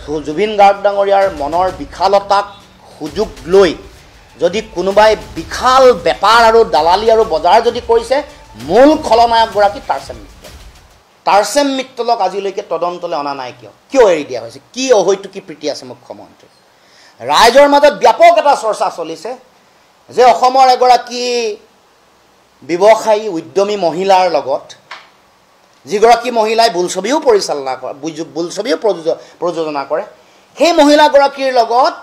জুবিন গাৰ্গ ডাঙৰীয়াৰ মনৰ বিশালতাক সুযোগ লৈ যদি কোনোবাই বিশাল বেপাৰ আৰু দালালি আৰু বজাৰ যদি কৰিছে মূল খলনায়কগৰাকী তাৰচেম মিত্তলক আজিলৈকে তদন্তলৈ অনা নাই কিয় এৰি দিয়া হৈছে কি অহৈতুকী প্ৰীতি আছে মুখ্যমন্ত্ৰী ৰাইজৰ মাজত ব্যাপক এটা চৰ্চা চলিছে যে অসমৰ এগৰাকী ব্যৱসায়ী উদ্যমী মহিলাৰ লগত যিগৰাকী মহিলাই বোলছবিও পৰিচালনা কৰে বোলছবিও প্ৰযোজনা কৰে সেই মহিলাগৰাকীৰ লগত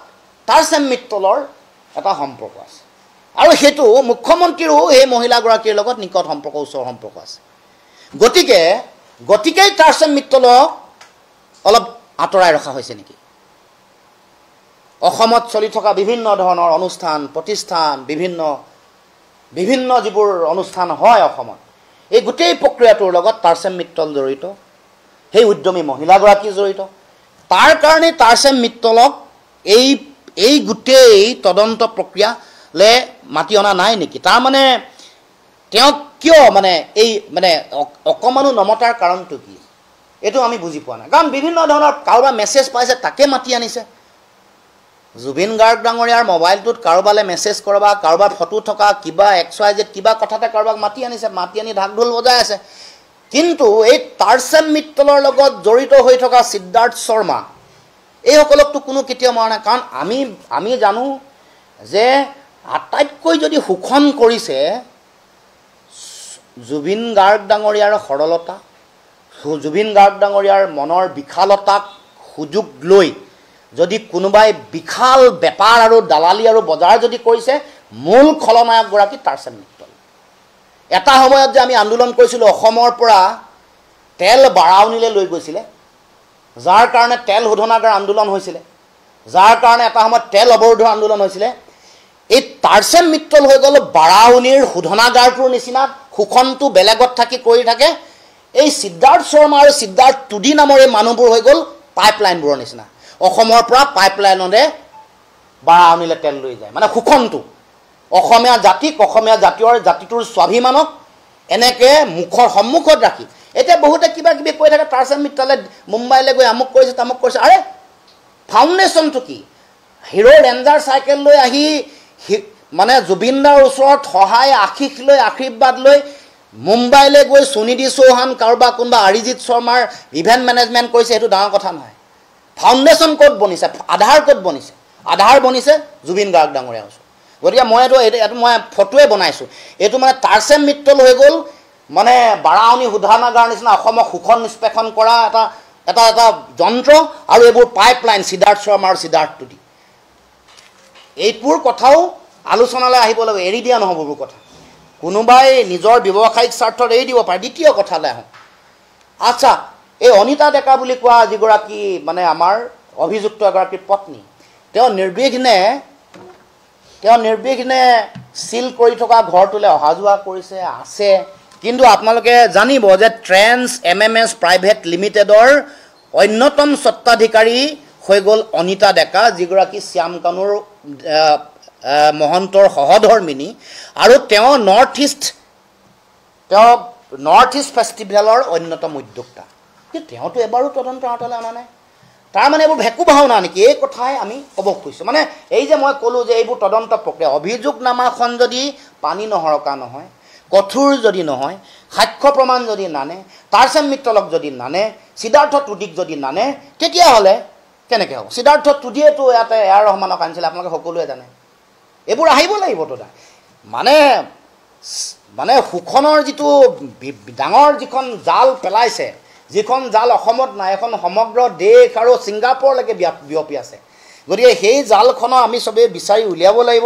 তাৰচেম মিত্তলৰ এটা সম্পৰ্ক আছে আৰু সেইটো মুখ্যমন্ত্ৰীৰো এই মহিলাগৰাকীৰ লগত নিকট সম্পৰ্ক ওচৰ সম্পৰ্ক আছে গতিকেই তাৰচেম মিত্তলক অলপ আঁতৰাই ৰখা হৈছে নেকি অসমত চলি থকা বিভিন্ন ধৰণৰ অনুষ্ঠান প্ৰতিষ্ঠান বিভিন্ন যিবোৰ অনুষ্ঠান হয় অসমত এই গোটেই প্ৰক্ৰিয়াটোৰ লগত তাৰচেম মিত্তল জড়িত সেই উদ্যমী মহিলাগৰাকী জড়িত তাৰ কাৰণে তাৰচেম মিত্তলক এই গোটেই তদন্ত প্ৰক্ৰিয়ালৈ মাতি অনা নাই নেকি তাৰ মানে তেওঁ কিয় মানে এই মানে অকমানো নমতাৰ কাৰণটো কি এইটো আমি বুজি পোৱা নাই কাৰণ বিভিন্ন ধৰণৰ কাৰোবাৰ মেছেজ পাইছে তাকে মাতি আনিছে জুবিন গাৰ্গ ডাঙৰীয়াৰ মোবাইলটোত কাৰোবালে মেছেজ কৰবা কাৰোবাৰ ফটো থকা কিবা XYZ কিবা কথাতে কাৰোবাক মাতি আনি ঢাক ঢোল বজাই আছে কিন্তু এই তাৰচেম মিত্তলৰ লগত জড়িত হৈ থকা সিদ্ধাৰ্থ শৰ্মা এই সকলকটো কোনো কেতিয়াও মৰা নাই কাৰণ আমি জানো যে আটাইতকৈ যদি সুখন কৰিছে জুবিন গাৰ্গ ডাঙৰীয়াৰ সৰলতা জুবিন গাৰ্গ ডাঙৰীয়াৰ মনৰ বিশালতাক সুযোগ লৈ যদি কোনোবাই বিশাল বেপাৰ আৰু দালালি আৰু বজাৰ যদি কৰিছে মূল খলনায়কগৰাকী তাৰচেম মিত্তল এটা সময়ত যে আমি আন্দোলন কৰিছিলোঁ অসমৰ পৰা তেল বাৰাউনীলৈ লৈ গৈছিলে যাৰ কাৰণে তেল শোধনাগাৰ আন্দোলন হৈছিলে যাৰ কাৰণে এটা সময়ত তেল অৱৰোধৰ আন্দোলন হৈছিলে এই তাৰচেম মিত্তল হৈ গ'ল বাৰাউনীৰ শোধনাগাৰটোৰ নিচিনা সুখনটো বেলেগত থাকি কৰি থাকে এই সিদ্ধাৰ্থ শৰ্মা আৰু সিদ্ধাৰ্থ টুডি নামৰ এই মানুহবোৰ হৈ গ'ল পাইপলাইনবোৰৰ নিচিনা অসমৰ পৰা পাইপলাইনৰে বাৰাউনীলৈ তেল লৈ যায় মানে সুখনটো অসমীয়া জাতিটোৰ স্বাভিমানক এনেকৈ মুখৰ সন্মুখত ৰাখি এতিয়া বহুতে কিবা কিবি কৈ থাকে তাৰচেম মিত্তলে মুম্বাইলৈ গৈ আমুক কৰিছে তামুক কৰিছে আৰে ফাউণ্ডেশ্যনটো কি হিৰো ৰেঞ্জাৰ চাইকেল লৈ আহি মানে জুবিনদাৰ ওচৰত সহায় আশীষ লৈ আশীৰ্বাদ লৈ মুম্বাইলৈ গৈ সুনিধি চৌহান কাৰোবাৰ কোনোবা অৰিজিৎ শৰ্মাৰ ইভেণ্ট মেনেজমেণ্ট কৰিছে সেইটো ডাঙৰ কথা নহয় ফাউণ্ডেশ্যন ক'ত বনিছে আধাৰ বনিছে জুবিন গাৰ্গ ডাঙৰীয়াৰ ওচৰত গতিকে এইটো মই ফটোৱে বনাইছোঁ এইটো মানে তাৰচেম মিত্তল হৈ গ'ল মানে বাৰাউনী শোধনাগাৰ নিচিনা অসমক শোষণ নিষ্পেষণ কৰা এটা যন্ত্ৰ আৰু এইবোৰ পাইপলাইন সিদ্ধাৰ্থ শৰ্মা আৰু সিদ্ধাৰ্থ টুডি এইবোৰ কথাও আলোচনালৈ আহিব লাগিব এৰি দিয়া নহ'ব এইবোৰ কথা কোনোবাই নিজৰ ব্যৱসায়িক স্বাৰ্থত এৰি দিব পাৰে দ্বিতীয় কথালৈ আহোঁ আচ্ছা এই অনিতা ডেকা বুলি কোৱা যিগৰাকী মানে আমাৰ অভিযুক্ত এগৰাকীৰ পত্নী তেওঁ নিৰ্বিঘ্নে চিল কৰি থকা ঘৰটোলৈ অহা যোৱা কৰিছে আছে কিন্তু আপোনালোকে জানিব যে ট্ৰেন্স MMS প্ৰাইভেট লিমিটেডৰ অন্যতম স্বত্বাধিকাৰী হৈ গ'ল অনিতা ডেকা যিগৰাকী শ্যামকানুৰ মহন্তৰ সহধৰ্মিনী আৰু তেওঁ নৰ্থ ইষ্ট ফেষ্টিভেলৰ অন্যতম উদ্যোক্তা কিন্তু তেওঁতো এবাৰো তদন্ত আঁতৰলৈ অনা নাই তাৰমানে এইবোৰ ভেকু ভাওনা নেকি এই কথাই আমি ক'ব খুজিছোঁ মানে এই যে মই ক'লোঁ যে এইবোৰ তদন্ত প্ৰক্ৰিয়া অভিযোগনামাখন যদি পানী নহৰকা নহয় কঠোৰ যদি নহয় সাক্ষ্য প্ৰমাণ যদি নানে তাৰচেম মিত্তলক যদি নানে সিদ্ধাৰ্থ টুডিক যদি নানে তেতিয়াহ'লে কেনেকৈ হ'ব সিদ্ধাৰ্থ টুডিয়েতো ইয়াতে এয়াৰ ৰহমানক আনিছিলে আপোনালোকে সকলোৱে জানে এইবোৰ আহিব লাগিব তো মানে সুখনৰ যিটো ডাঙৰ যিখন জাল পেলাইছে যিখন জাল অসমত নাই এখন সমগ্ৰ দেশ আৰু ছিংগাপুৰলৈকে বিয়পি আছে গতিকে সেই জালখনৰ আমি চবেই বিচাৰি উলিয়াব লাগিব